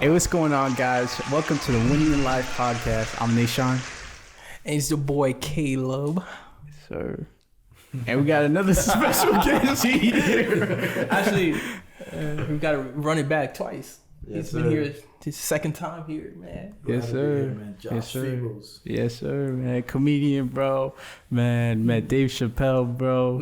Hey, what's going on, guys? Welcome to the Winning in Life podcast. I'm Nishan. And it's your boy Caleb. Sir. And we got another special guest here. Actually, we got to run it back twice. Yes, He's been here his second time here, man. Yes, sir. Man. Yes, sir. Febles. Yes, sir, man. Comedian, bro. Man, met Dave Chappelle, bro.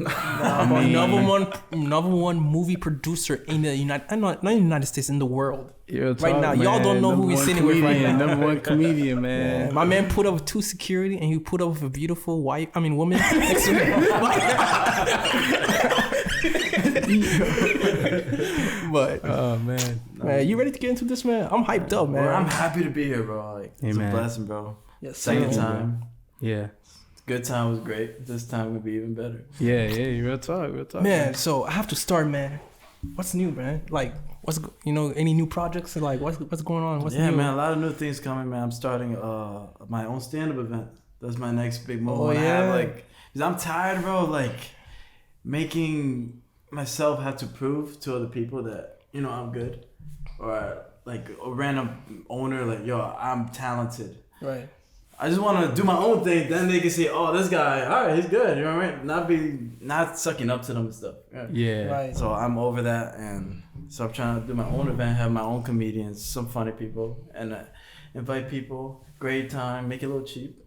Number one movie producer in the not in the United States, in the world. Right now, y'all don't know who he's sitting with right now. Number one comedian, man. Yeah, my man put up with 2 security, and he put up with a beautiful woman next to him. But Oh, man. man, you ready to get into this, man? I'm hyped up, man. Bro, I'm happy to be here, bro. Like, Hey, it's man. a blessing, bro. Yes, Second sir. time. Yeah. Good time was great. This time will be even better. Yeah, real talk. Man, so I have to start, man. What's new, man? Like, any new projects? Like, what's going on? What's new? Man, a lot of new things coming, man. I'm starting my own stand-up event. That's my next big move. Oh, And yeah? because I'm tired, bro. Like, making myself have to prove to other people that I'm good, or like a random owner, like, yo, I'm talented. Right. I just want to do my own thing. Then they can say, "Oh, this guy, all right, he's good." You know what I mean? Not sucking up to them and stuff. Yeah. Right. So I'm over that, and so I'm trying to do my own event, have my own comedians, some funny people, and invite people. Great time, make it a little cheap.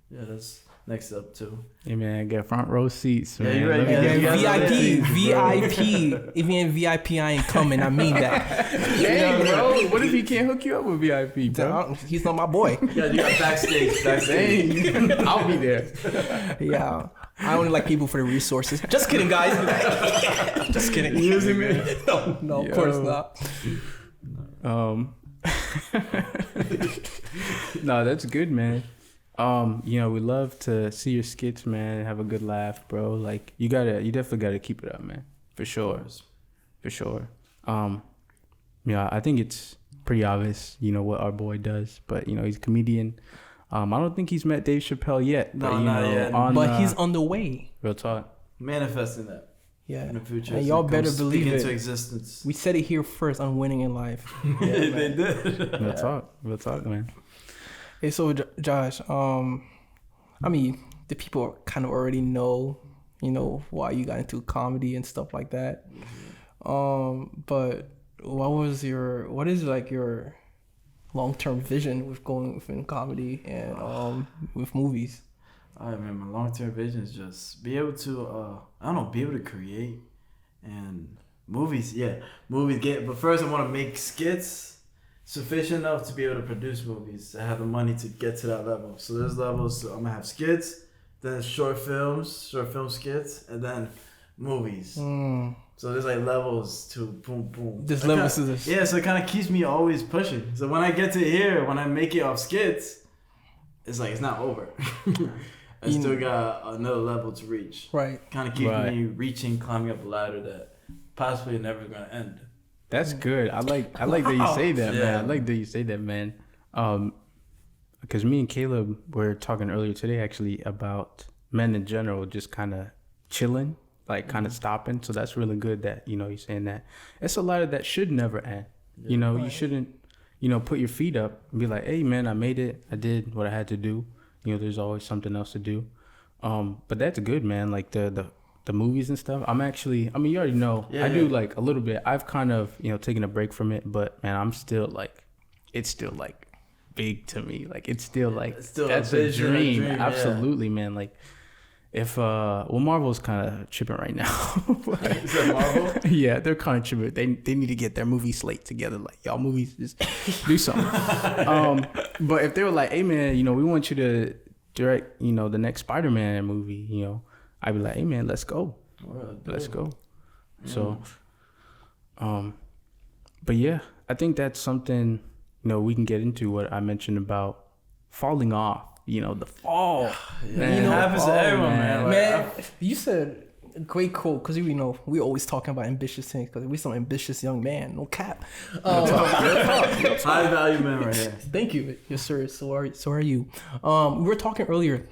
Yeah, that's next up too. Hey, man, get front row seats, man. you're right, Let me man. get- You guys VIP. If you ain't VIP, I ain't coming. I mean that. Dang, bro. What if he can't hook you up with VIP, bro? He's not my boy. Yeah, you got backstage. Dang. I'll be there. Yeah. I only like people for the resources. Just kidding, guys. Just kidding. Using me? No, Yo. of course not. No, that's good, man. We love to see your skits, man. Have a good laugh, bro. Like, you definitely gotta keep it up, man. For sure. I think it's pretty obvious, what our boy does. But he's a comedian. I don't think he's met Dave Chappelle yet. No, but, not yet. But he's on the way. Real talk. Manifesting that Yeah. in the future. And so y'all it better comes believe speak it. into existence. We said it here first on Winning in Life. They did. Real talk, man. Hey, so Josh, the people kind of already know, why you got into comedy and stuff like that. But what is your long-term vision with going within comedy and with movies? I mean, my long-term vision is just be able to, be able to create and movies. Yeah, movies but first I want to make skits sufficient enough to be able to produce movies. I have the money to get to that level. So there's levels. So I'm gonna have skits, then short film skits, and then movies. So there's like levels to boom. There's levels to this. Yeah, so it kind of keeps me always pushing. So when I get to here, when I make it off skits, it's like it's not over. I still got another level to reach. Right. Kind of keeps me reaching, climbing up a ladder that possibly never gonna end. That's good. I like that you say that, Yeah. man. I like that you say that, man. Because me and Caleb were talking earlier today, actually, about men in general just kind of chilling, like kind of stopping. So that's really good that you're saying that. It's a ladder that should never end. Yeah. You shouldn't, put your feet up and be like, "Hey, man, I made it. I did what I had to do." There's always something else to do. But that's good, man. Like the movies and stuff. You already know. Yeah, I do like a little bit. I've kind of, taken a break from it, but man, I'm still like, it's still like big to me. Like it's still like, It's still that's a a vision, dream. yeah. Absolutely, man. Like if, Marvel's kind of tripping right now. Is that Marvel? Yeah, they're kind of tripping. They need to get their movie slate together. Like y'all movies, just do something. But if they were like, "Hey, man, we want you to direct, the next Spider-Man movie," I'd be like, "Hey, man, let's go. Let's go." Yeah. So, but yeah, I think that's something, we can get into what I mentioned about falling off, the fall. It happens to everyone, man. Like, Man, you said a great quote, because we always talking about ambitious things, because we some ambitious young man, no cap. high value man right here. Thank you. Yes, sir. So are you. We were talking earlier,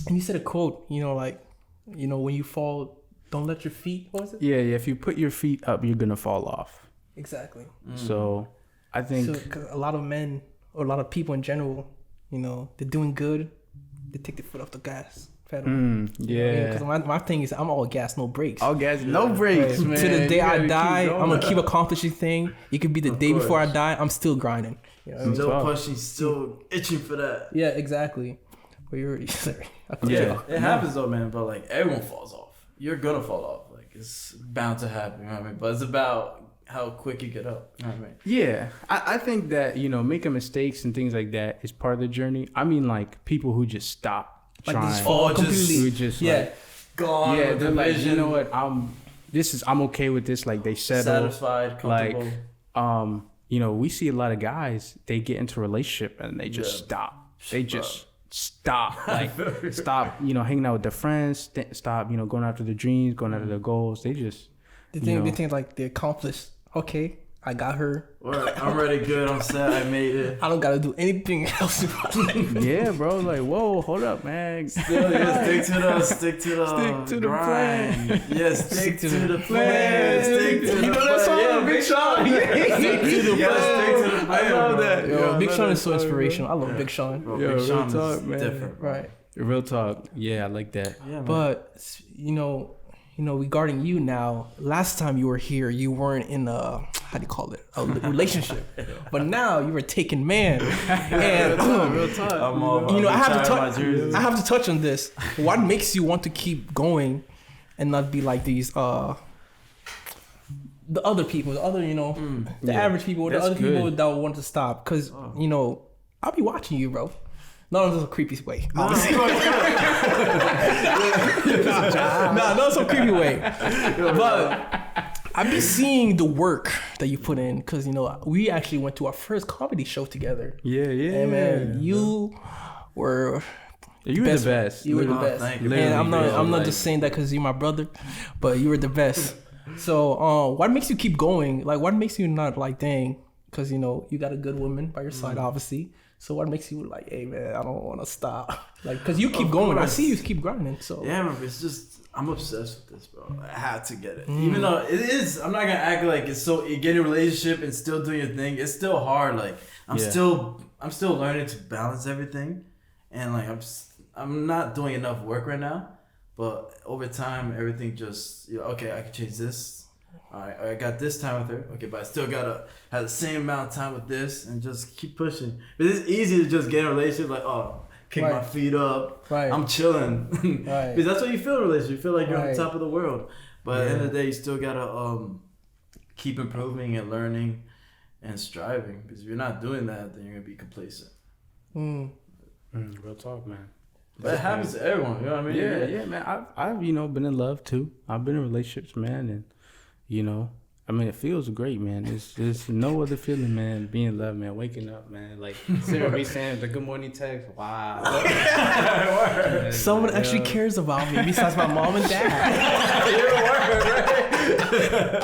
and you said a quote, when you fall, don't let your feet, what was it? Yeah. If you put your feet up, you're going to fall off. Exactly. So I think So, 'cause a lot of men or a lot of people in general, you know, they're doing good, they take their foot off the gas pedal. yeah. Because my thing is, I'm all gas, no brakes. All gas, no brakes, Right. man. To the day You I gotta die, keep going. I'm gonna keep accomplishing thing. It could be the day before I course. die. I'm still grinding. You know what I mean? Still Talk. pushing, still itching for that. Yeah, exactly. But you're sorry. I cut you Yeah. off. It happens though, man. But like everyone falls off. You're gonna fall off. Like it's bound to happen. You know what I mean? But it's about how quick you get up. You know what I mean? Yeah, I think that, you know, making mistakes and things like that is part of the journey. I mean, like, people who just stop Like trying. this fall just- completely. who just, Yeah. like, Gone. yeah, with they're the like, vision, you know what, I'm okay with this. Like, they settle. satisfied, comfortable. Like, you know, we see a lot of guys, they get into a relationship and they just stop. They just stop. Like, stop, you know, hanging out with their friends. Stop, you know, going after their dreams, going after their goals. They just, They you think know. they think like they accomplished. Okay, I got her. Or, I'm ready, good. I'm set. I made it. I don't gotta do anything else in my life. Yeah, bro. Like, whoa, hold up, man. Still, yeah, stick to the plan. Yeah, stick to the plan. Stick to the You know that plan. song, Yeah, Big Sean? Stick to the Yes, plan. stick to the plan, I love bro. that. Yo, Yeah, Big I Sean love is so that song, inspirational. I love Big Sean. Bro, Yo, Big real Sean talk, is man. different. Bro. Right. Real talk. Yeah, I like that. Yeah, man. But you know, regarding you now, last time you were here, you weren't in a how do you call it, a relationship, but now you're a taken man, and Real talk. I'm all you know, I have to retired my touch. jersey. I have to touch on this. What makes you want to keep going, and not be like these the other people, the other, you know, the yeah. average people, the That's other people good. that want to stop? Because you know, I'll be watching you, bro. Not in a creepy way. Obviously. Not some creepy way. But I've been seeing the work that you put in, because you know we actually went to our first comedy show together. Yeah, yeah. And man, you were You were the best. You were the Oh, best. thank you. And I'm Literally, not bro. just saying that because you're my brother, but you were the best. So what makes you keep going? Like, what makes you not like, dang? Because you know you got a good woman by your side, obviously. So what makes you like, hey man, I don't want to stop? Like, because you keep Of going. I course. see you keep grinding. So Yeah, man, it's just I'm obsessed with this, bro. I had to get it, even though it is. I'm not gonna act like it's so. You get in a relationship and still doing your thing. It's still hard. Like I'm Yeah. still learning to balance everything, and like I'm not doing enough work right now. But over time, everything just okay. I can change this. All right, I got this time with her. Okay, but I still gotta have the same amount of time with this, and just keep pushing. But it's easy to just get in a relationship like, oh, kick my Right. feet up. Right. I'm chilling. Right. Because that's what you feel in a relationship. You feel like you're on Right. the top of the world. But at the end of the Yeah. day, you still gotta keep improving and learning and striving. Because if you're not doing that, then you're gonna be complacent. Real talk, man. But it happens to everyone. You know what I mean? Yeah, man. I've you know been in love too. I've been in relationships, man, and you know, I mean, it feels great, man. There's no other feeling, man. Being in love, man. Waking up, man. Like Sarah B saying the good morning text. Wow. someone actually cares about me besides my mom and dad.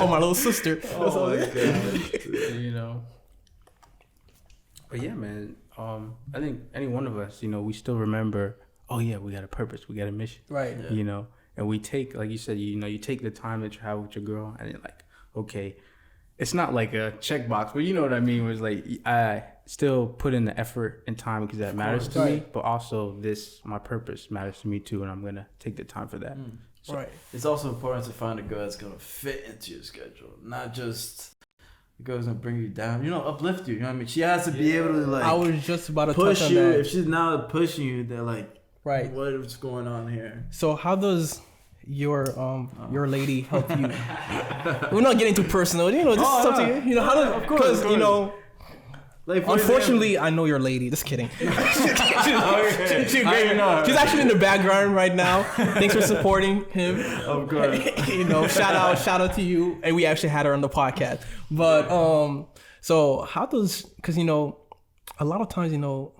Oh, my little sister. Oh my God. You know. But yeah, man. I think any one of us, you know, we still remember. Oh yeah, we got a purpose. We got a mission. Right. Yeah. You know, and we take, like you said, you know, you take the time to travel with your girl, and you're like, okay, it's not like a checkbox, but you know what I mean. Where it's like I still put in the effort and time because that matters to me, Right. but also my purpose matters to me too, and I'm gonna take the time for that. So- Right. It's also important to find a girl that's gonna fit into your schedule, not just a girl that's gonna bring you down. You know, uplift you. You know what I mean? She has to be able to like I was just about to push touch on you. that. If she's not pushing you, they're like, Right. what's going on here? So how does your lady help you? We're not getting too personal. You know, this is something. You know how does, Of course, because of you know. Like, for Unfortunately, I know your lady. Just kidding. She's I know. actually in the background right now. Thanks for supporting him. Of course. You know, shout out to you. And we actually had her on the podcast. But so how does, because you know, a lot of times, you know,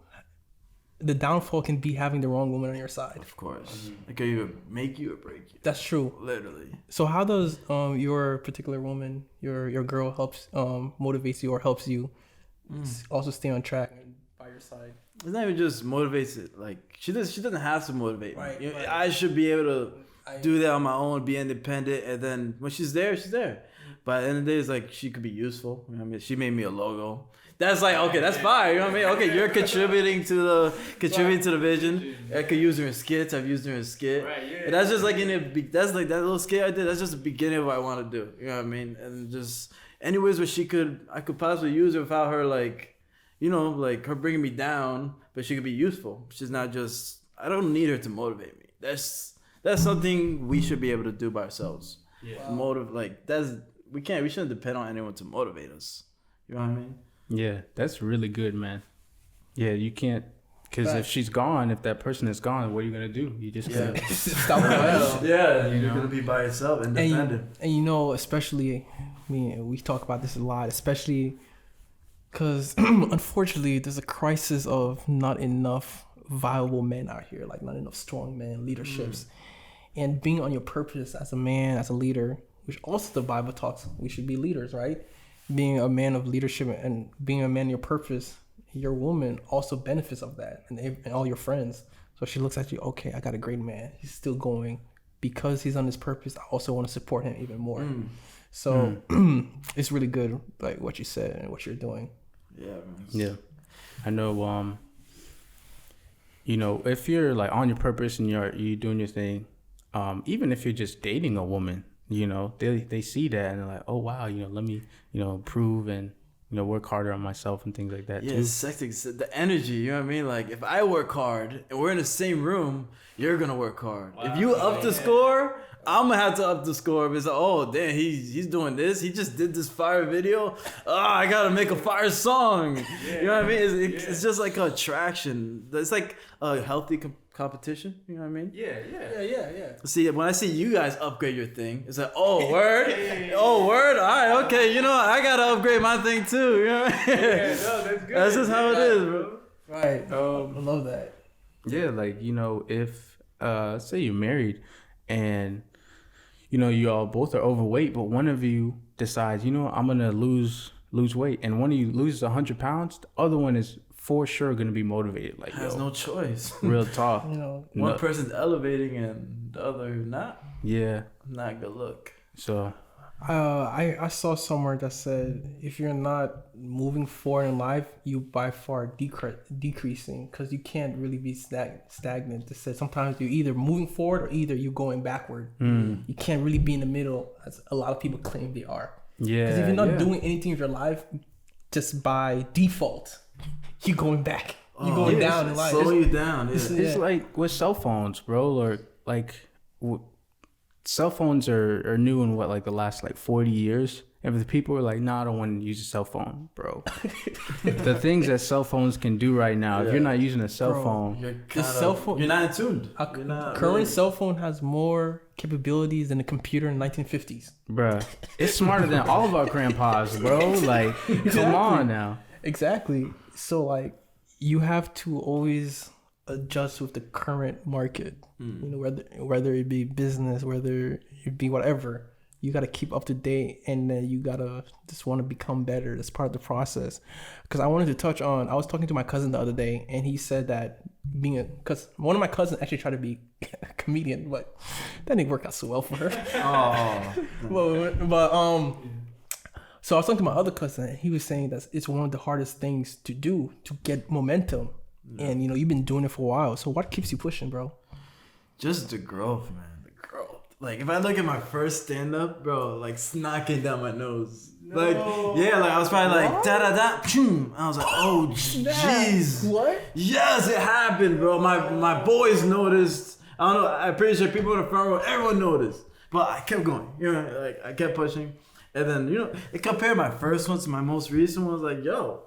the downfall can be having the wrong woman on your side. Of course. It could either make you or break you. That's true. Literally. So how does your particular woman, your girl helps motivates you or helps you also stay on track and by your side? It's not even just motivates it. Like she doesn't have to motivate me. Right, You know, right. I should be able to do that on my own, be independent, and then when she's there, she's there. But at the end of the day, it's like she could be useful. You know what I mean? She made me a logo. That's like, okay, that's fine. You know what I mean? Okay, you're contributing to the vision. I could use her in skits. I've used her in skit. Right, yeah. And that's just like that's like that little skit I did. That's just the beginning of what I want to do. You know what I mean? And just anyways where I could possibly use her without her like, you know, like her bringing me down, but she could be useful. She's not just, I don't need her to motivate me. That's something we should be able to do by ourselves. Yeah. We shouldn't depend on anyone to motivate us. You know what I mean? Yeah, that's really good, man. Yeah, you can't, because if she's gone, if that person is gone, what are you gonna do? You just gotta stop her. Yeah, you're gonna be by yourself, independent. And you know, especially, I mean, we talk about this a lot, especially because unfortunately, there's a crisis of not enough viable men out here, like not enough strong men, leaderships, and being on your purpose as a man, as a leader, which also the Bible talks we should be leaders, right? Being a man of leadership and being a man of your purpose, your woman also benefits of that, and all your friends. So she looks at you, okay, I got a great man. He's still going because he's on his purpose. I also want to support him even more. So it's really good, like what you said and what you're doing. Yeah, man. Yeah, I know. You know, if you're like on your purpose and you're doing your thing, even if you're just dating a woman, you know, they see that and they're like, oh wow, you know, let me, you know, improve and, you know, work harder on myself and things like that too. It's sexy. The energy, you know what I mean? Like if I work hard and we're in the same room, you're gonna work hard. Wow. If you up the score, I'm gonna have to up the score because oh damn, he's doing this. He just did this fire video. Oh, I gotta make a fire song. You know what I mean? It's just like an attraction. It's like a healthy competition. You know what I mean? Yeah. See, when I see you guys upgrade your thing, it's like, oh word, oh word. All right, okay. You know, I gotta upgrade my thing too. You know what I mean? Yeah, no, that's good. That's just how it is, bro. Right. I love that. Yeah, like, you know, if say you're married and, you know, you all both are overweight, but one of you decides, you know, I'm gonna lose weight, and one of you loses 100 pounds, the other one is for sure gonna be motivated. Like, has no choice. Real talk. You know, one person's elevating and the other not. Yeah. Not good look. So I saw somewhere that said if you're not moving forward in life, you by far decreasing, because you can't really be stagnant. It said sometimes you're either moving forward or either you're going backward. You can't really be in the middle, as a lot of people claim they are. Yeah. Because if you're not doing anything with your life, just by default, you're going back. You're going down in life. Slow you down. Yeah. It's like with cell phones, bro, or like cell phones are new in what, like the last like 40 years. And the people are like, nah, I don't want to use a cell phone, bro. The things that cell phones can do right now, if you're not using a cell phone, you're not in tune. Current cell phone has more capabilities than a computer in the 1950s. Bruh, it's smarter than all of our grandpas, bro. Like, come on now. Exactly. So like, you have to always adjust with the current market. You know, whether it be business, whether it be whatever, you got to keep up to date, and then you gotta just want to become better. That's part of the process. Because I wanted to touch on, I was talking to my cousin the other day, and he said that because one of my cousins actually tried to be a comedian, but that didn't work out so well for her. So I was talking to my other cousin, and he was saying that it's one of the hardest things to do to get momentum. And you know, you've been doing it for a while. So what keeps you pushing, bro? Just the growth, man. The growth. Like if I look at my first stand up, bro, like snot came down my nose. No. Like I was probably like da da da. I was like, oh jeez. What? Yes, it happened, bro. My boys noticed. I don't know. I'm pretty sure people in the front row, everyone noticed. But I kept going. You know, like I kept pushing. And then, you know, it compared my first one to my most recent one. I was like, yo,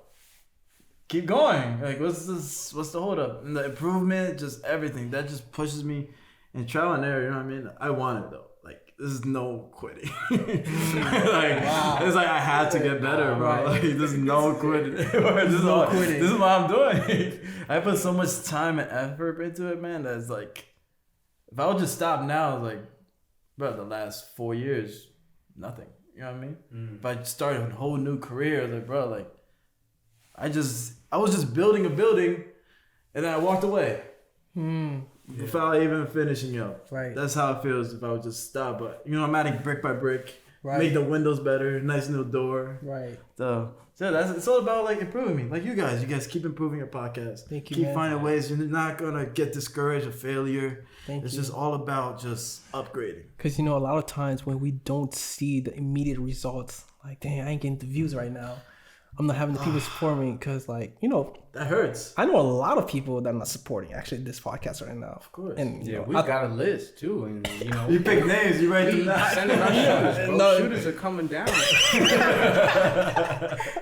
keep going. Like, what's the hold up? And the improvement, just everything. That just pushes me. And trial and error, you know what I mean? I want it, though. Like, this is no quitting. It's like I had to get better, bro. Right. Like, there's no quitting. This is what I'm doing. I put so much time and effort into it, man, that's like, if I would just stop now, it's like, bro, the last 4 years, nothing. You know what I mean? If I started a whole new career, like, bro, like, I was just building a building, and then I walked away. Without even finishing up. Right. That's how it feels if I would just stop. But, you know, I'm adding brick by brick. Right. make the windows better, nice new door. Right. So it's all about like improving me. Like you guys keep improving your podcast. Thank you, Keep man. finding ways. You're not gonna get discouraged or failure. It's you. just all about just upgrading. Because, a lot of times when we don't see the immediate results, like, dang, I ain't getting the views right now. I'm not having the people support me because, like, That hurts. I know a lot of people that are not supporting actually this podcast right now. Of course. And Yeah, we got a list too, and You pick names. You write them down. sending our shooters. Bro. No. Shooters are coming down.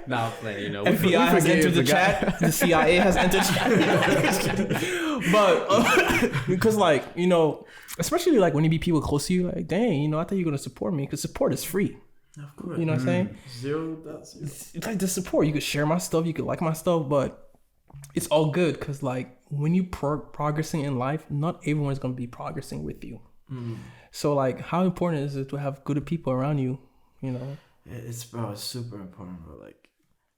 Nah, I'm playing. FBI has entered the chat. The CIA has entered chat. But because especially like when you be people close to you, like, dang, I thought you were gonna support me because support is free. Of course. You know what I'm saying? 0.0. It's like the support. You could share my stuff, you could like my stuff, but it's all good because like when you progressing in life, not everyone is gonna be progressing with you. So like, how important is it to have good people around you? It's super important, bro. Like,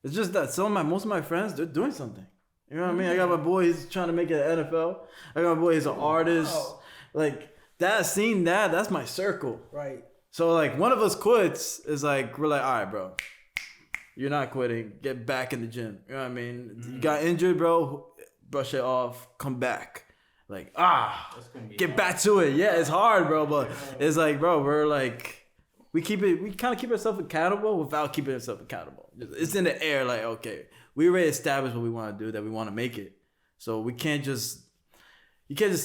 it's just that most of my friends, they're doing something. You know what I mean? I got my boy, he's trying to make it at NFL. I got my boy, he's an artist. Wow. Like, that's my circle. Right. So, like, one of us quits, is like, we're like, all right, bro. You're not quitting. Get back in the gym. You know what I mean? You got injured, bro. Brush it off. Come back. Like, get back to it. Yeah, it's hard, bro. But it's like, bro, we're like, we kind of keep ourselves accountable without keeping ourselves accountable. It's in the air, like, okay, we already established what we want to do, that we want to make it. So you can't just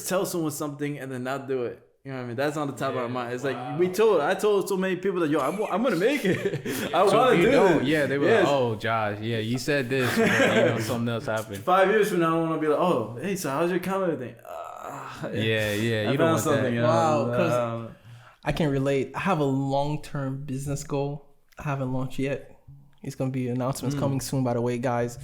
tell someone something and then not do it. You know what I mean? That's on the top of our mind. It's like, I told so many people that, yo, I'm going to make it. I want to do it. Yeah, they were like, oh, Josh, yeah, you said this, but something else happened. 5 years from now, I want to be like, oh, hey, so how's your comedy thing? Yeah, I you don't found want something, that. Wow, because I can relate. I have a long-term business goal. I haven't launched yet. It's going to be announcements coming soon, by the way, guys.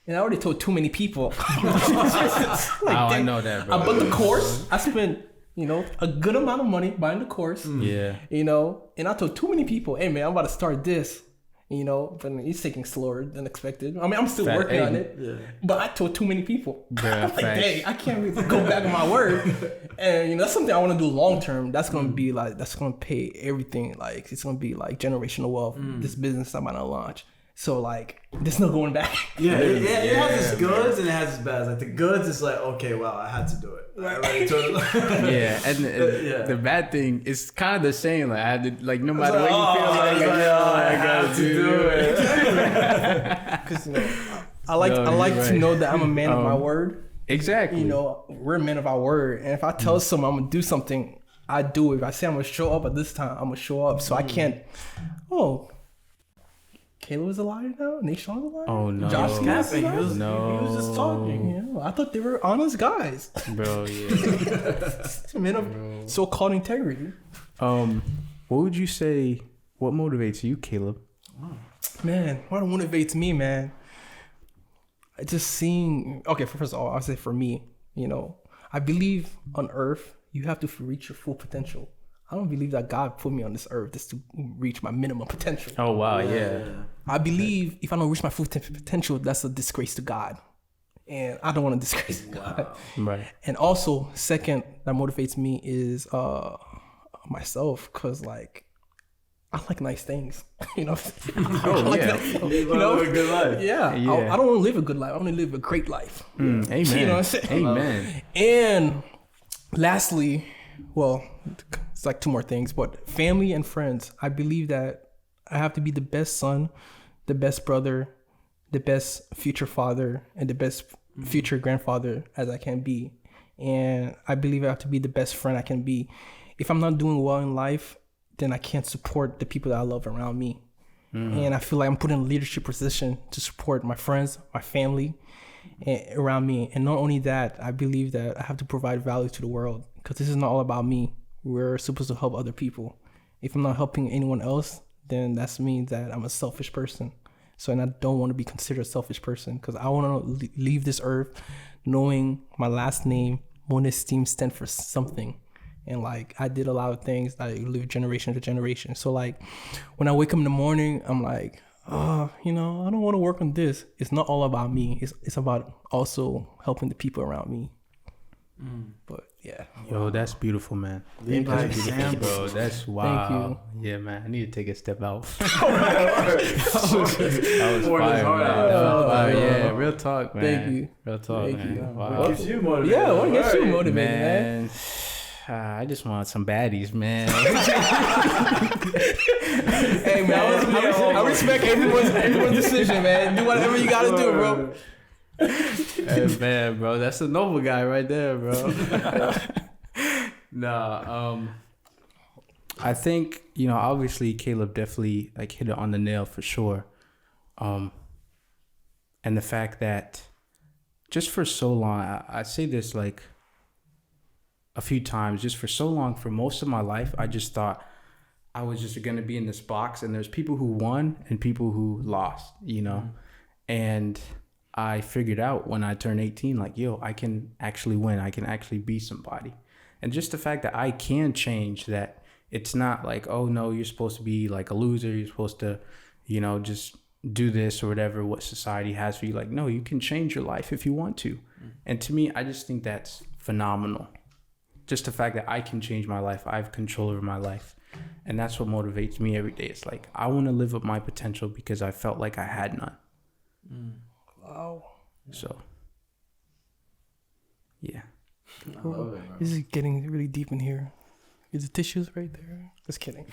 And I already told too many people. I know that, bro. I bought the course. I spent, a good amount of money buying the course. Yeah. And I told too many people, hey, man, I'm about to start this. But it's taking slower than expected. I mean, I'm still working on it. Yeah. But I told too many people. Yeah, I'm like, dang, I can't really go back on my word. And, that's something I want to do long term. That's going to be like, that's going to pay everything. Like, it's going to be like generational wealth. This business I'm about to launch. So like, there's no going back. Yeah, it has its goods and it has its bads. Like the goods is like, okay, well, I had to do it. Yeah, and the bad thing is kind of the same. Like I had to, like, no matter what you feel I got to do it. Because I like to know that I'm a man of my word. Exactly. We're men of our word, and if I tell someone I'm gonna do something, I do it. If I say I'm gonna show up at this time, I'm gonna show up. So I can't. Oh. Caleb is a liar now? Nation is a liar? Oh, no. Josh capping. He was just talking. Yeah, I thought they were honest guys. Bro, yeah. Men of so-called integrity. What would you say, what motivates you, Caleb? Man, what motivates me, man? Just seeing... Okay, first of all, I'll say for me, I believe on earth, you have to reach your full potential. I don't believe that God put me on this earth just to reach my minimum potential. Oh, wow, yeah. I believe if I don't reach my full potential, that's a disgrace to God. And I don't want to disgrace God. Right. And also, second, that motivates me is myself, because, like, I like nice things. I like yeah. You live a good life. Yeah. I don't want to live a good life. I want to live a great life. Amen. You know what I'm saying? Amen. And lastly, well, it's like two more things, but family and friends. I believe that I have to be the best son, the best brother, the best future father, and the best future grandfather as I can be. And I believe I have to be the best friend I can be. If I'm not doing well in life, then I can't support the people that I love around me. And I feel like I'm put in a leadership position to support my friends, my family around me. And not only that, I believe that I have to provide value to the world, because this is not all about me. We're supposed to help other people. If I'm not helping anyone else, then that means that I'm a selfish person. So, and I don't want to be considered a selfish person, because I want to leave this earth knowing my last name, Monesteem, stands for something. And like, I did a lot of things that I live generation to generation. So like, when I wake up in the morning, I'm like, I don't want to work on this. It's not all about me. It's about also helping the people around me. But yeah. Yo, that's beautiful, man. Lead by That's beautiful, example. bro. That's wow. Yeah, man. I need to take a step out. That was Pour this fire, heart man. out. That was fire. Oh, Yeah, real talk, man. Thank you. Real talk, Thank man. you. Wow. What keeps you motivated? Yeah, what gets you Right. motivated, man? Man, I just want some baddies, man. Hey, man, I respect everyone's decision, man. Do whatever you gotta do, bro. Hey, man, bro, that's a noble guy right there, bro. Nah, I think, you know, obviously Caleb definitely like hit it on the nail for sure. And the fact that just for so long, I say this like a few times, just for so long, for most of my life, I just thought I was just going to be in this box and there's people who won and people who lost, you know? And I figured out when I turned 18, like, yo, I can actually win. I can actually be somebody. And just the fact that I can change, that it's not like, oh no, you're supposed to be like a loser. You're supposed to, you know, just do this or whatever, what society has for you. Like, no, you can change your life if you want to. And to me, I just think that's phenomenal. Just the fact that I can change my life. I have control over my life. And that's what motivates me every day. It's like, I want to live up my potential because I felt like I had none. Wow. So, yeah. I love it, bro. This is getting really deep in here. Is the tissues right there? Just kidding.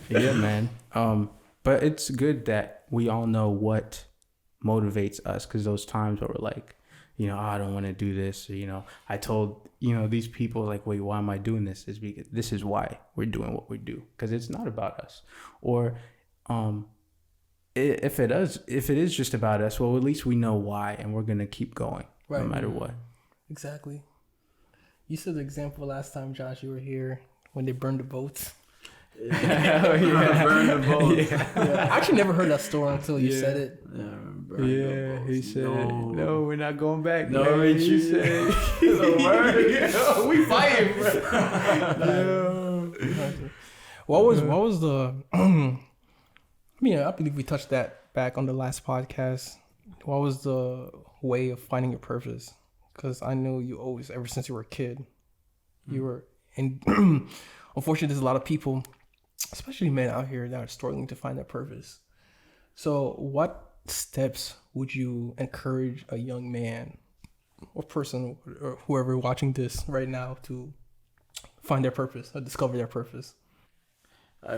Yeah, man. But it's good that we all know what motivates us, because those times where we're like, you know, oh, I don't want to do this. Or, you know, I told, you know, these people like, wait, why am I doing this? Is because this is why we're doing what we do, because it's not about us. Or, if it is just about us, well, at least we know why, and we're gonna keep going no matter what. Exactly. You said the example last time, Josh, you were here when they burned the boats. Yeah. Burn the boat. Yeah. Yeah. I actually never heard that story until you said it. Yeah, burn the boats. He said, no, we're not going back. No, man." Richie. He said, The word. "Yo, we fighting, bro." What was the I mean, I believe we touched that back on the last podcast. What was the way of finding your purpose? Because I know you always, ever since you were a kid, you were in. Unfortunately, there's a lot of people, especially men out here, that are struggling to find their purpose. So what steps would you encourage a young man or person or whoever watching this right now to find their purpose or discover their purpose?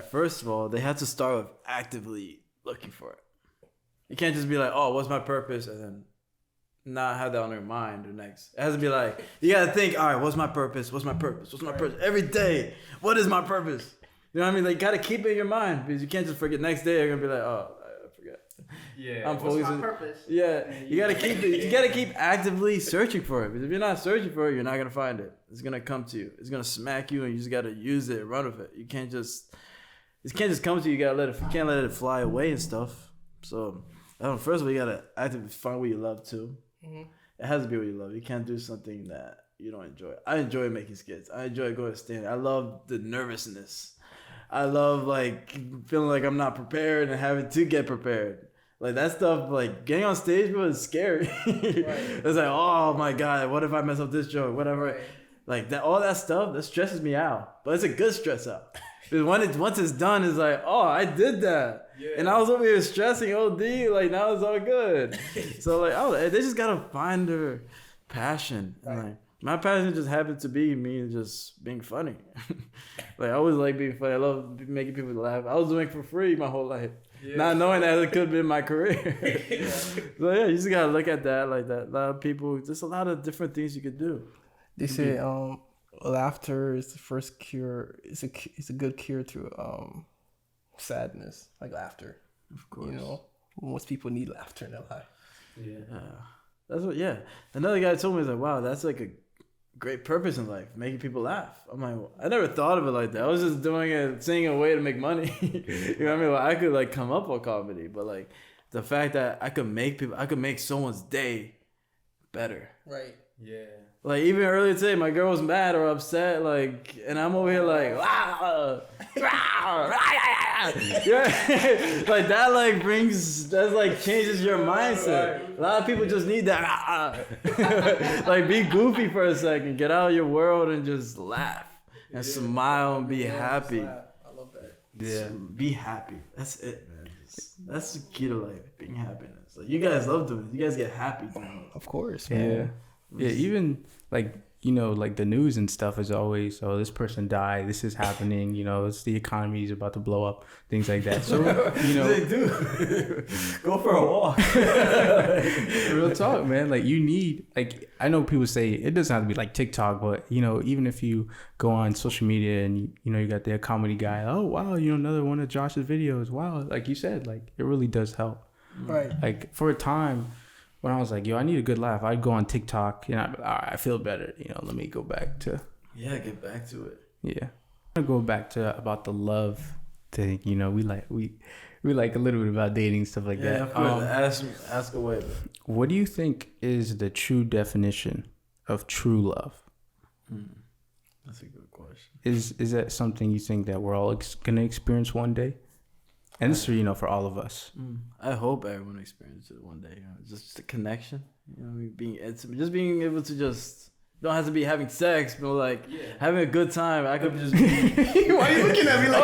First of all, they have to start with actively looking for it. You can't just be like, oh, what's my purpose? And then not have that on your mind or next. It has to be like, you got to think, all right, what's my purpose? What's my purpose? What's my purpose? Every day, what is my purpose? You know what I mean? Like, you got to keep it in your mind, because you can't just forget. Next day, you're going to be like, oh, I forgot. Yeah. I'm focusing. purpose? Yeah, you got to keep it. You got to keep actively searching for it, because if you're not searching for it, you're not going to find it. It's going to come to you. It's going to smack you, and you just got to use it, run with it. It can't just come to you. You can't let it fly away and stuff. So, I don't know, first of all, you got to actively find what you love too. Mm-hmm. It has to be what you love. You can't do something that you don't enjoy. I enjoy making skits. I enjoy going to stand. I love the nervousness. I love like feeling like I'm not prepared and having to get prepared. Like that stuff, like getting on stage was scary. It's like, oh my God, what if I mess up this joke? Whatever. Right. Like that, all that stuff, that stresses me out. But it's a good stress out. Because once it's done, it's like, oh, I did that. Yeah. And I was over here stressing OD, like now it's all good. So like, oh, they just gotta find their passion. Right. Like my passion just happened to be me just being funny. Like I always like being funny. I love making people laugh. I was doing it for free my whole life, not knowing that it could have been my career. So yeah, you just gotta look at that like that. A lot of people, just a lot of different things you could do. They say laughter is the first cure. It's a good cure to sadness, like laughter. Of course. You know, most people need laughter in their life. Yeah. That's what. Yeah. Another guy told me, he's like, wow, that's like a great purpose in life, making people laugh. I'm like, well, I never thought of it like that. I was just doing it, seeing a way to make money. You know what I mean? Well, I could like come up with comedy, but like the fact that I could make someone's day better. Right. Yeah. Like even earlier today, my girl was mad or upset, like, and I'm over here like, yeah, like that, like changes your mindset. A lot of people just need that. Like, be goofy for a second, get out of your world, and just laugh and smile and be happy. I love that. Yeah, be happy. That's it, man. That's the key to life, being happiness. Like, you guys love doing it. You guys get happy doing it. Of course, Yeah. man. Yeah, even like, you know, like the news and stuff is always, oh, this person died, this is happening, you know, it's the economy is about to blow up, things like that. So, you know, They do. Go for a walk. real talk, man. Like, you need, like, I know people say it doesn't have to be like TikTok, but, you know, even if you go on social media and, you know, you got the comedy guy, oh, wow, you know, another one of Josh's videos. Wow. Like you said, like, it really does help. Right. Like, for a time, when I was like, yo, I need a good laugh, I'd go on TikTok and I'd be like, all right, I feel better. You know, let me go back to. Yeah, get back to it. Yeah. I'm going to go back to about the love thing. You know, we like a little bit about dating, stuff like that. Of course. Ask away. Bro. What do you think is the true definition of true love? That's a good question. Is that something you think that we're all going to experience one day? And this is, you know, for all of us. I hope everyone experiences it one day. You know, just the connection. You know, being intimate, just being able to just don't have to be having sex, but like having a good time. I could just. Be... Why are you looking at me like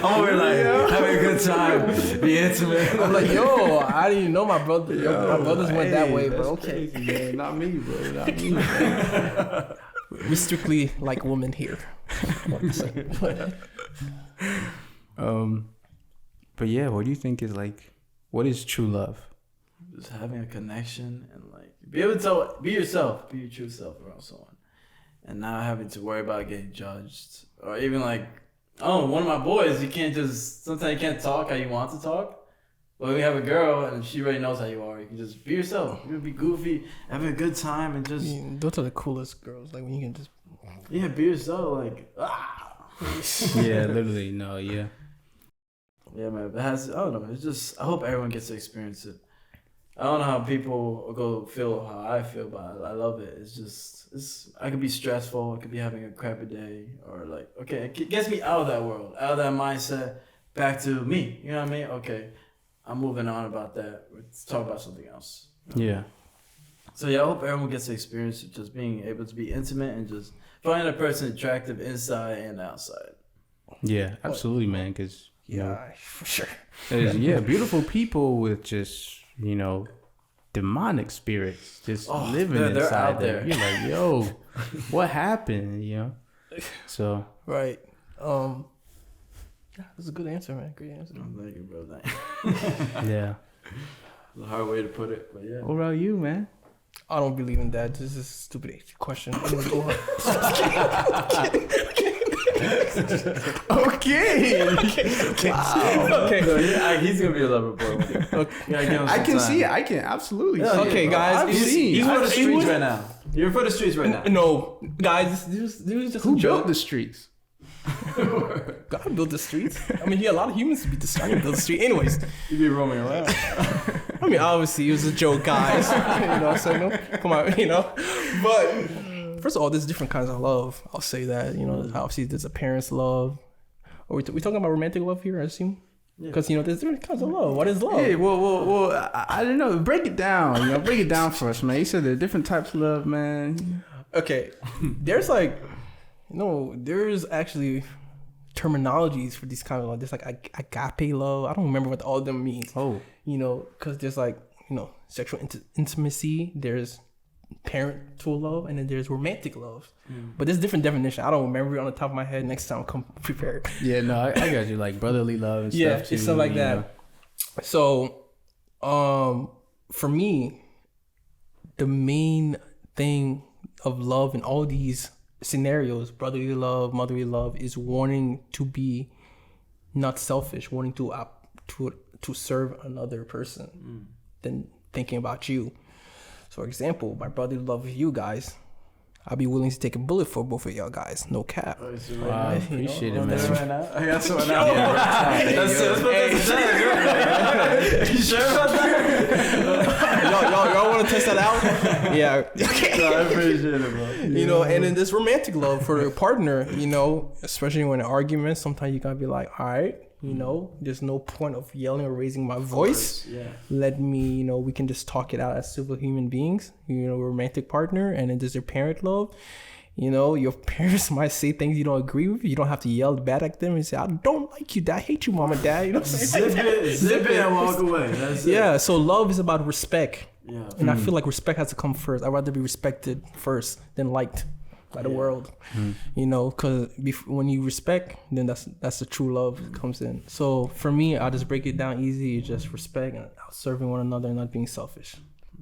I'm over like having a good time, be intimate. I'm like, yo, I didn't even know my brother. My brothers went that way, bro. Okay, crazy, man. Not me, bro. Not me, man. we strictly like women here. But yeah, what do you think is like, what is true love? Just having a connection and like be able to be yourself, be your true self around someone, and not having to worry about getting judged or even like, oh, one of my boys, sometimes you can't talk how you want to talk. But when you have a girl and she already knows how you are, you can just be yourself. You can be goofy, having a good time, and just those are the coolest girls. Like when you can just be yourself. Like Yeah, literally, no, yeah. Yeah, man. I don't know. It's just I hope everyone gets to experience it. I don't know how people feel how I feel, but I love it. I could be stressful. I could be having a crappy day, or like, okay, it gets me out of that world, out of that mindset, back to me. You know what I mean? Okay, I'm moving on about that. Let's talk about something else. Yeah. So yeah, I hope everyone gets to experience it, just being able to be intimate and just find a person attractive inside and outside. Yeah, absolutely, man. Because for sure. Yeah, beautiful people with just, you know, demonic spirits just living they're inside out there. You're like, yo, what happened? You know. So. Right. Yeah, that's a good answer, man. Great answer. Thank you, bro. Thank you. Yeah. It's a hard way to put it, but yeah. What about you, man? I don't believe in that. This is a stupid question. Anyway, go on. Okay. Wow. Okay. So he's gonna be a lover boy. Okay. I can see it. I can absolutely see okay, it, guys. He's for the streets right now. You're for the streets right now. No, guys. This was just Who a joke. built the streets? God built the streets. I mean, a lot of humans to be the street. I didn't build the street. Anyways, You be roaming around. I mean, obviously, it was a joke, guys. You know, so no, come on, you know. But first of all, there's different kinds of love. I'll say that. You know, obviously, there's a parent's love. Are we talking about romantic love here? I assume. Because you know, there's different kinds of love. What is love? Yeah, well, I don't know. Break it down. You know, break it down for us, man. You said there are different types of love, man. Okay, there's like, there's actually terminologies for these kind of love. There's like agape love. I don't remember what all of them means. Oh, You know, because there's like, sexual intimacy. There's parental love, and then there's romantic love. But there's different definition. I don't remember it on the top of my head. Next time, I'll come prepared. yeah, no, I got you. Like brotherly love and Yeah, stuff too. it's stuff like that. know. So, for me, the main thing of love in all these scenarios, brotherly love, motherly love, is wanting to be not selfish, wanting to serve another person than thinking about you. So, for example, my brotherly love with you guys, I'll be willing to take a bullet for both of y'all guys. No cap. Wow, I appreciate it, That's man. right now. I got someone out here. Let's put this down. You sure about that? y'all want want to test that out? Yeah. No, I appreciate it, bro. You know, and then this romantic love for your partner, you know, especially when in arguments, sometimes you gotta be like, all right, you know, there's no point of yelling or raising my voice. Yeah. Let me, you know, we can just talk it out as civil human beings, you know, romantic partner. And then there's your parent love. You know, your parents might say things you don't agree with. You don't have to yell back at them and say, I don't like you, Dad. I hate you, Mom and Dad. You know what I'm saying? Zip it and walk away. That's it. Yeah, so love is about respect. Yeah. And I feel like respect has to come first. I'd rather be respected first than liked by the world. You know, because when you respect, then that's the true love comes in. So for me, I'll just break it down easy. It's just respect and serving one another and not being selfish.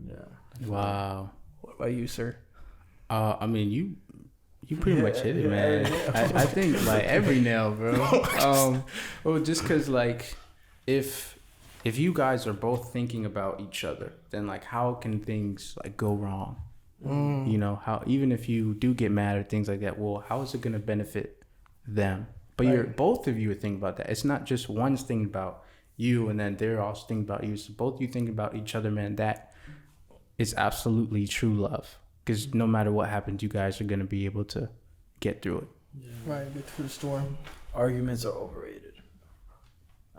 Yeah. Wow. What about you, sir? I mean, you pretty much hit it, man. I think like every nail, bro. Well, just cause like if you guys are both thinking about each other, then like how can things like go wrong? You know, how even if you do get mad or things like that, well, how is it gonna benefit them? But you're both of you are thinking about that. It's not just one's thinking about you and then they're also thinking about you. So both you think about each other, man. That is absolutely true love. Because no matter what happens, you guys are going to be able to get through it. Yeah. Right, get through the storm. Arguments are overrated.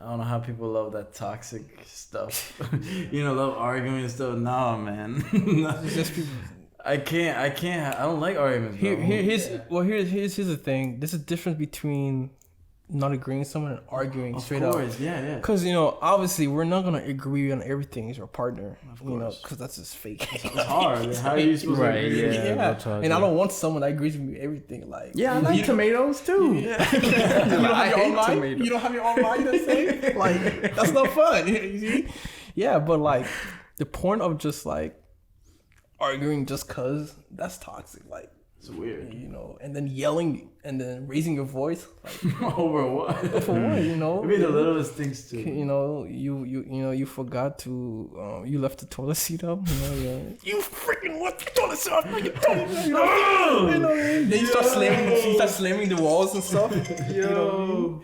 I don't know how people love that toxic stuff. You know, love arguing and stuff. Nah, man. It's just people. I can't. I don't like arguments, bro. Here's the thing. There's a difference between not agreeing with someone and arguing straight up. Of course, yeah. Because, you know, obviously, we're not going to agree on everything as your partner. Of you know, course. because that's just fake. It's hard. How are you supposed to agree? Yeah. And I don't want someone that agrees with me everything. Like, Yeah, I like tomatoes too. Yeah. You don't have your own mind? You don't have your own mind to say? Like, that's not fun. You see? Yeah, but like, the point of just like arguing just cause, that's toxic. Like, It's weird. you know, and then yelling and then raising your voice. Like, Over what? for what, you know? I mean, the littlest things too. You know, you forgot to, you left the toilet seat up. You know, you freaking left the toilet seat up. You know, then you start slamming the walls and stuff. Yo.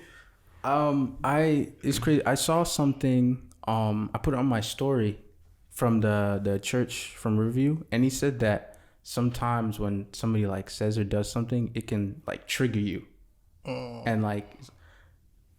It's crazy. I saw something. I put it on my story from the church from Review, and he said that sometimes when somebody like says or does something, it can like trigger you, and like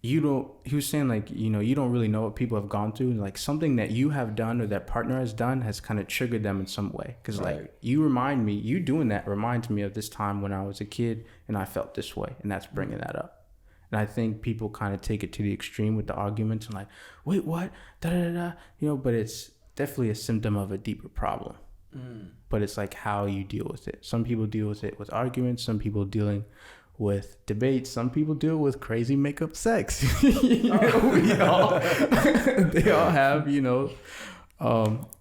he was saying like, you know, you don't really know what people have gone through, and like something that you have done or that partner has done has kind of triggered them in some way, because like you doing that reminds me of this time when I was a kid and I felt this way, and that's bringing that up. And I think people kind of take it to the extreme with the arguments and like, wait, what, da da da, you know, but it's definitely a symptom of a deeper problem. But it's like how you deal with it. Some people deal with it with arguments. Some people dealing with debates. Some people deal with crazy makeup sex. You know, they all have, you know,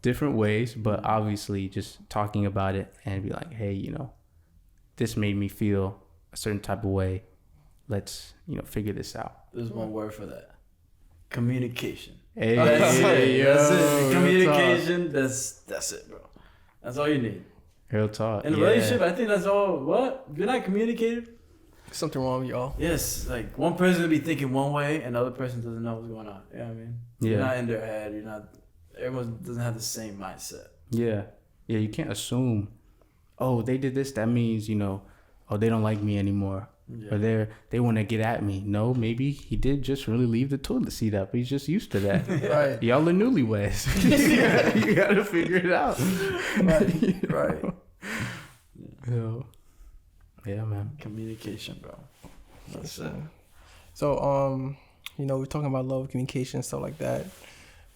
different ways. But obviously, just talking about it and be like, hey, you know, this made me feel a certain type of way. Let's, you know, figure this out. There's one word for that. Communication. Hey, That's it. yo, Communication. That's it, bro. That's all you need. Real talk. In a relationship, I think that's all. What? If you're not communicative, Something wrong with y'all. yes, like one person will be thinking one way and the other person doesn't know what's going on. You know what I mean? Yeah. You're not in their head. You're not. Everyone doesn't have the same mindset. Yeah. You can't assume, oh, they did this, that means, you know, oh, they don't like me anymore. Yeah. Or they want to get at me. No, maybe he did just really leave the toilet seat up. He's just used to that. Right. Y'all are newlyweds. You gotta figure it out. Right. Right. Yeah, man. Communication, bro. That's it. So, you know, we're talking about love, communication, stuff like that.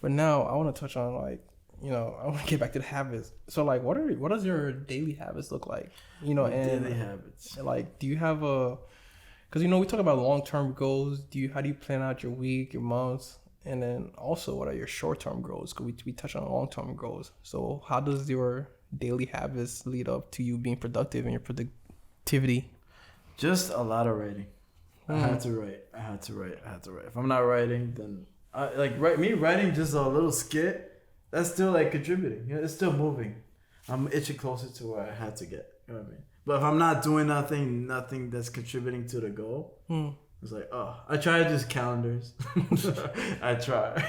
But now I want to touch on like, you know, I want to get back to the habits. So, like, what does your daily habits look like? You know, and daily habits. like, do you have because you know we talk about long-term goals. How do you plan out your week, your months, and then also what are your short-term goals? Because we touch on long-term goals. So, how does your daily habits lead up to you being productive and your productivity? Just a lot of writing. I had to write. If I'm not writing, then writing just a little skit. That's still like contributing. You know, it's still moving. I'm itching closer to where I had to get. You know what I mean? But if I'm not doing nothing that's contributing to the goal, it's like, oh, I try to just calendars. I try.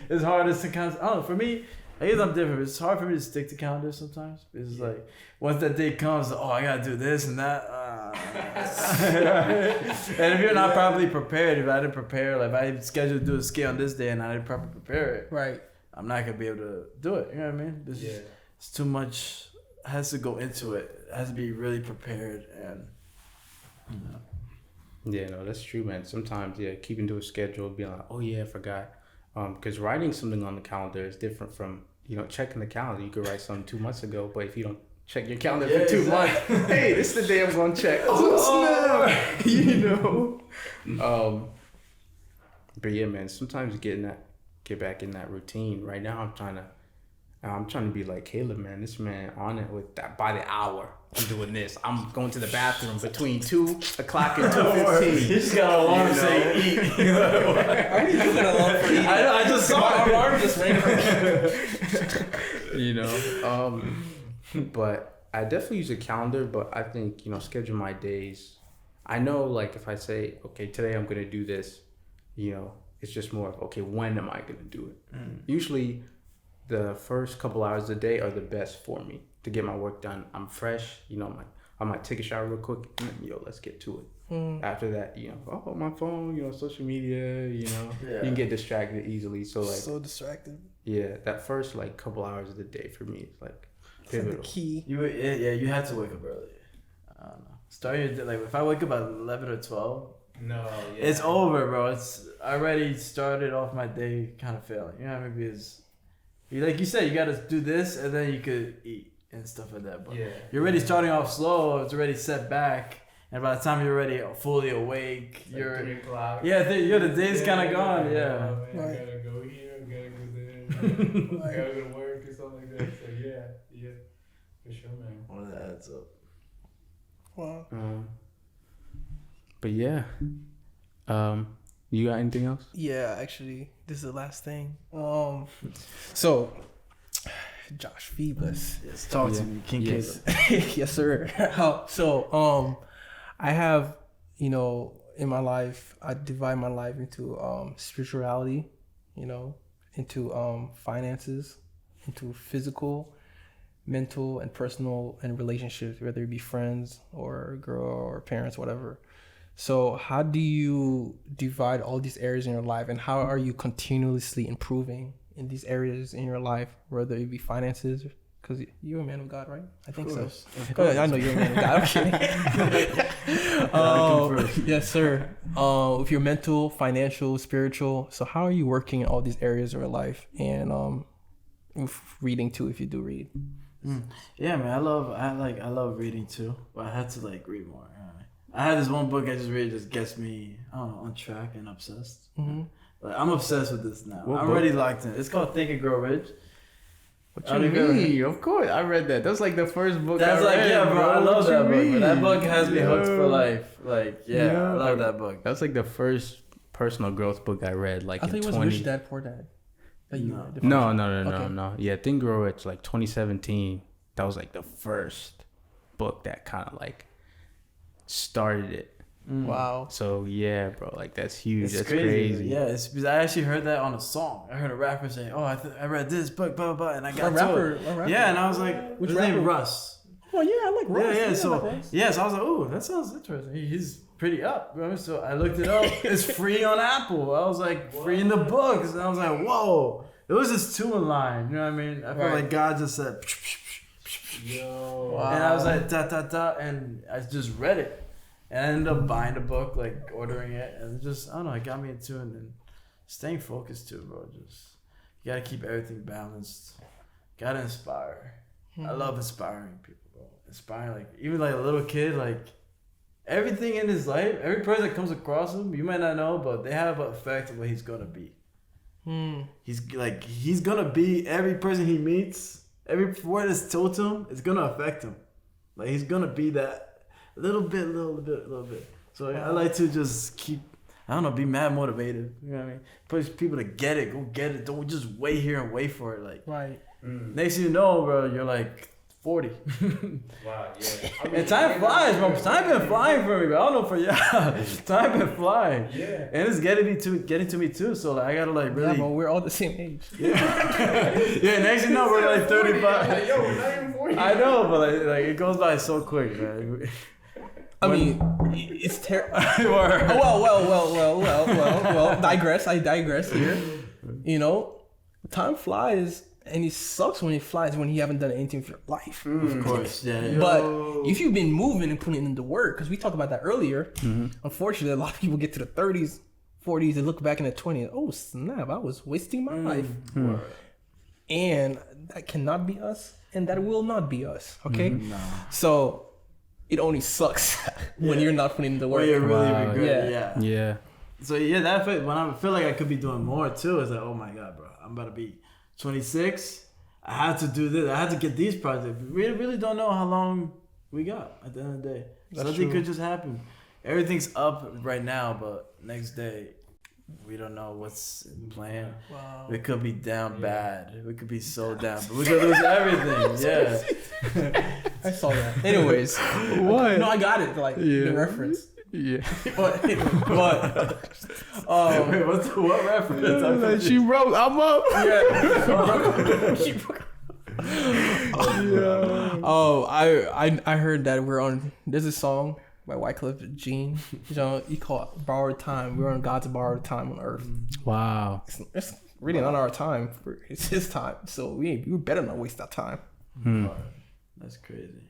It's hard as to count. Oh, for me, I guess I'm different. It's hard for me to stick to calendars sometimes. It's like once that day comes, oh, I gotta do this and that. And if you're not properly prepared, if I didn't prepare, like if I scheduled to do a skit on this day and I didn't properly prepare it, Right. I'm not gonna be able to do it. You know what I mean? It's too much. Has to go into it. It has to be really prepared and. You know. Yeah, no, that's true, man. Sometimes, keeping to a schedule, being like, oh yeah, I forgot. Because writing something on the calendar is different from, checking the calendar. You could write something 2 months ago, but if you don't check your calendar for 2 months, hey, this is the day I'm going to check. Oh, snap! But yeah, man, sometimes get back in that routine. Right now, I'm trying to be like Caleb, man. This man on it with that by the hour. I'm doing this. I'm going to the bathroom between 2:00 and 2:15. He just got an alarm saying eat. Why are you doing an alarm for eating? I just saw my it. alarm just rang. But I definitely use a calendar. But I think schedule my days. I know like if I say okay today I'm gonna do this, it's just more of okay when am I gonna do it? Usually, the first couple hours of the day are the best for me to get my work done. I'm fresh, I might take a shower real quick and then, let's get to it. After that, my phone, social media, you can get distracted easily. So like so distracted. Yeah, that first like couple hours of the day for me is like pivotal. The key. You have to wake up early. I don't know. Starting your day, like if I wake up at 11 or 12, it's over, bro. It's I already started off my day kind of failing. You know what I mean? Because like you said, you got to do this and then you could eat and stuff like that. But you're already starting off slow. It's already set back. And by the time you're already fully awake, it's you're... like 3 o'clock. The day's kind of gone. Yeah. Man, I gotta go here. I gotta go there. I gotta go to work or something like that. So yeah. For sure, man. All that adds up. Wow. But yeah. You got anything else? Yeah, actually, this is the last thing. So, Josh Febles. Yes, talk to me, King Caleb. Yes, sir. So, I have, in my life, I divide my life into spirituality, into finances, into physical, mental, and personal, and relationships, whether it be friends or girl or parents, whatever. So how do you divide all these areas in your life, and how are you continuously improving in these areas in your life, whether it be finances, because you're a man of God, right? I think so. I know you're a man of God. I'm kidding. Yes, sir. With your mental, financial, spiritual. So how are you working in all these areas of your life, and with reading too, if you do read? Yeah, man. I love reading too, but I had to read more. I had this one book I just read, just gets me, I don't know, on track and obsessed. Mm-hmm. I'm obsessed with this now. What I'm book? already locked in. It's called Think and Grow Rich. What you mean? Of course, I read that. That's like the first book I read. Yeah, bro. I love that book. But that book has me hooked for life. I love that book. That's like the first personal growth book I read. Like I think it was Rich Dad Poor Dad. That you read. No. Yeah, Think and Grow Rich, like 2017. That was like the first book that kind of like started it. Wow. So yeah, bro, like that's huge. That's crazy. Yeah, it's because I actually heard that on a song. I heard a rapper say, "Oh, I read this book, blah blah blah," and I got to it. Yeah, and I was like, "Which his rapper?" name Russ. Oh yeah, I like Russ. Yeah. So I was like, "Oh, that sounds interesting. He's pretty up." Bro. So I looked it up. It's free on Apple. I was like, free in the books, and I was like, "Whoa!" It was just 2 in line. You know what I mean? I felt like God just said, Yo. Wow. And I was like, and I just read it. And I ended up buying the book, ordering it, and just, I don't know, it got me into it, and staying focused too, bro. Just, you gotta keep everything balanced. Gotta inspire. I love inspiring people, bro. Inspiring, even a little kid, everything in his life, every person that comes across him, you might not know, but they have an effect of what he's gonna be. He's gonna be, every person he meets, every word that's told to him, it's gonna affect him. He's gonna be that. Little bit. So I like to just keep, I don't know, be mad motivated. You know what I mean? Push people to get it. Go get it. Don't just wait here and wait for it. Right. Next thing you know, bro, you're 40. Wow, yeah. And time flies, bro. Time been flying for me, but I don't know for y'all. Time been flying. Yeah. And it's getting to me too. So like, I gotta like Yeah, really. but we're all the same age. Yeah, next you know we're like 35. Yo, we're not even 40. I know, but like it goes by so quick, man. I mean, it's terrible. Well. Digress. I digress here. You know, time flies, and it sucks when it flies when you haven't done anything for your life. Of course, yeah. But if you've been moving and putting in the work, because we talked about that earlier, unfortunately, a lot of people get to the 30s, 40s, and look back in the 20s. Oh snap! I was wasting my life, and that cannot be us, and that will not be us. Okay, No. so. It only sucks when you're not putting in the work. When you're really Wow. regret, Yeah. Yeah. So yeah, that when I feel like I could be doing more too, it's like, oh my god, bro, I'm about to be 26. I had to do this. I had to get these projects. We really don't know how long we got at the end of the day. Something could just happen. Everything's up right now, but next day, we don't know what's in plan. Wow. We could be down bad. We could be so down. But we could lose everything. Yeah. I saw that. Anyways. What? No, I got it. Like, the reference. Yeah. But Wait, what reference? Like she wrote, I'm up. yeah. Oh, I heard that we're on, there's a song by Wycliffe Jean. You know, he called it Borrowed Time. We're on God's borrowed time on earth. Wow. It's really not our time. It's his time. So we better not waste that time. That's crazy.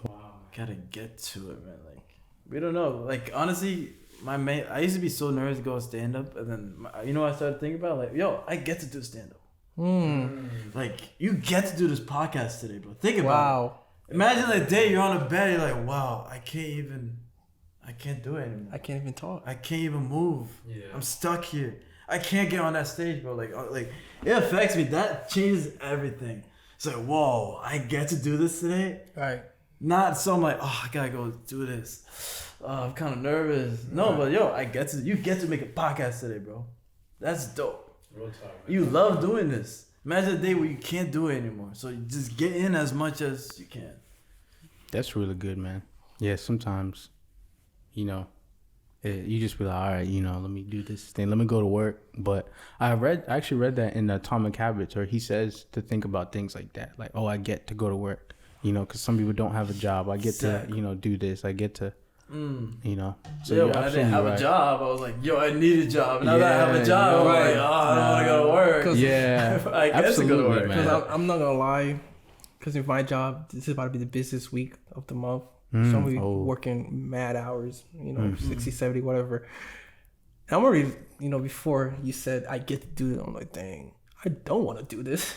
Wow. Gotta get to it, man. Like, we don't know. Like, honestly, I used to be so nervous to go stand up, and then you know what I started thinking about? Like, yo, I get to do stand up. Like, you get to do this podcast today, bro. Think about it. Wow. Imagine the day you're on a bed, you're like, wow, I can't do it anymore. I can't even talk. I can't even move. Yeah. I'm stuck here. I can't get on that stage, bro. Like it affects me. That changes everything. It's like, whoa, I get to do this today. Right. Not so I'm like, oh, I gotta go do this. I'm kind of nervous. No, but yo, you get to make a podcast today, bro. That's dope. Real talk, man. You love doing this. Imagine a day where you can't do it anymore. So you just get in as much as you can. That's really good, man. Yeah, sometimes, you know, you just be like, all right, you know, let me do this thing. Let me go to work. But I actually read that in Atomic Habits, where he says to think about things like that. Like, oh, I get to go to work, you know, because some people don't have a job. I get to, you know, do this. I get to, you know. So yeah, when I didn't have a job, I was like, yo, I need a job. Now that I have a job, I'm like, oh, I don't want to go to work. Yeah, I guess to go to work. man. Because I'm not gonna lie, because if my job, this is about to be the busiest week of the month. So I'm gonna be working mad hours, you know, 60, 70, whatever. And I'm already, you know, before you said I get to do it, I'm like, dang, I don't want to do this.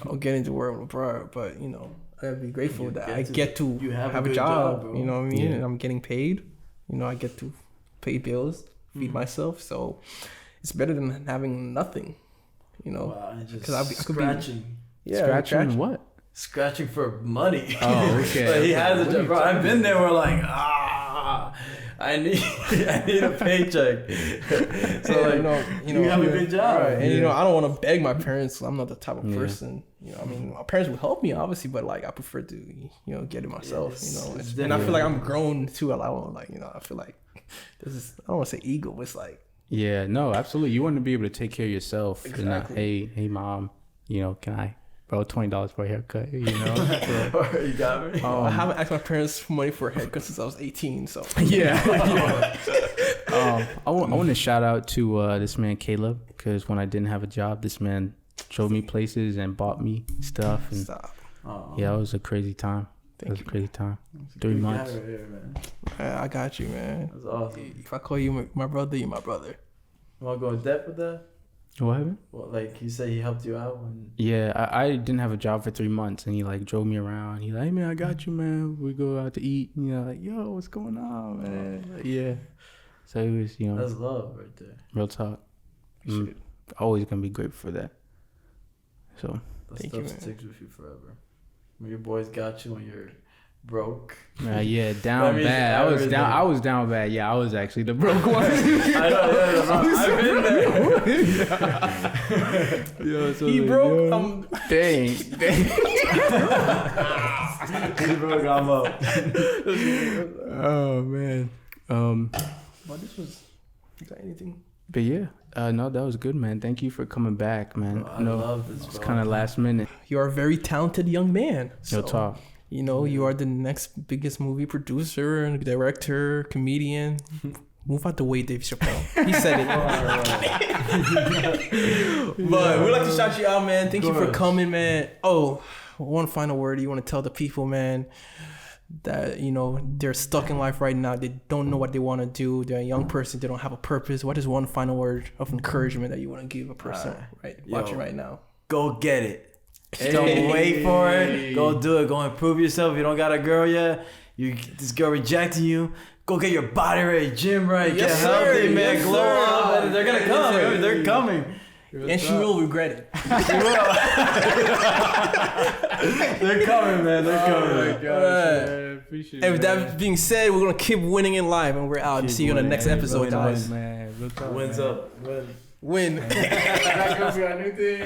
I'll get into work, but you know, I gotta be grateful that I get to have a job, bro. you know what I mean? Yeah. And I'm getting paid. You know, I get to pay bills, feed myself. So it's better than having nothing, you know. Wow, and just 'Cause I could be- scratching. Scratching what? Scratching for money. Oh, okay. Like he has a job, bro. I've been there where like, I need a paycheck. So like, you have a good job. Right. And you know, I don't want to beg my parents. I'm not the type of person. You know, I mean, my parents will help me obviously, but like I prefer to, you know, get it myself. Yes, you know, it's and I feel like I'm grown too. I want like, you know, I feel like this is, I don't want to say ego, but it's like, Yeah, no, absolutely. You want to be able to take care of yourself. And not, hey, mom, you know, can I borrow $20 for a haircut? You know. You got me. I haven't asked my parents for money for a haircut since I was 18. So Yeah. I want to shout out to this man Caleb, because when I didn't have a job, this man showed me places and bought me stuff, and stop. yeah, it was a crazy time. It was a crazy time. 3 months. Right here, man. I got you, man. That's awesome. If I call you my brother, you're my brother. You want to go in depth with that? What happened? Well, like you said, he helped you out when. Yeah, I didn't have a job for 3 months, and he like drove me around. He like, hey man, I got you, man. We go out to eat. You know, like, yo, what's going on, man? Yeah. So it was, you know, That's love right there. real talk. Always gonna be grateful for that. So That Thank stuff you, man. sticks with you forever. When your boys got you, when you're broke. Yeah, down means bad. I was everything. down. I was down bad. Yeah, I was actually the broke one. I know, I've been there. Yo, so He like, broke. yo, dang. He broke, I'm up. Oh man. But this was. Is that anything? But yeah, no, that was good, man. Thank you for coming back, man. I love this, It's bro. kind of last minute. You are a very talented young man. No talk. You know, you are the next biggest movie producer and director, comedian. Move out the way, Dave Chappelle. He said it. But we'd like to shout you out, man. Thank you for coming, man. Oh, one final word you want to tell the people, man, that, you know, they're stuck in life right now. They don't know what they want to do. They're a young person. They don't have a purpose. What is one final word of encouragement that you want to give a person watching right now? Go get it. Don't wait for it. Go do it. Go improve yourself. If you don't got a girl yet, this girl rejecting you, go get your body right, gym right, Yes, get sir. healthy, man. Yes, Glow sir. up. They're gonna come. They're coming. And she will regret it. They're coming, man. They're coming. Oh my gosh, man. Appreciate And it, with that being said, we're gonna keep winning in life, and we're out. Keep See you on the next winning. episode, guys. man. Real talk, Wins man. up. Win. Win. That goes to our new thing.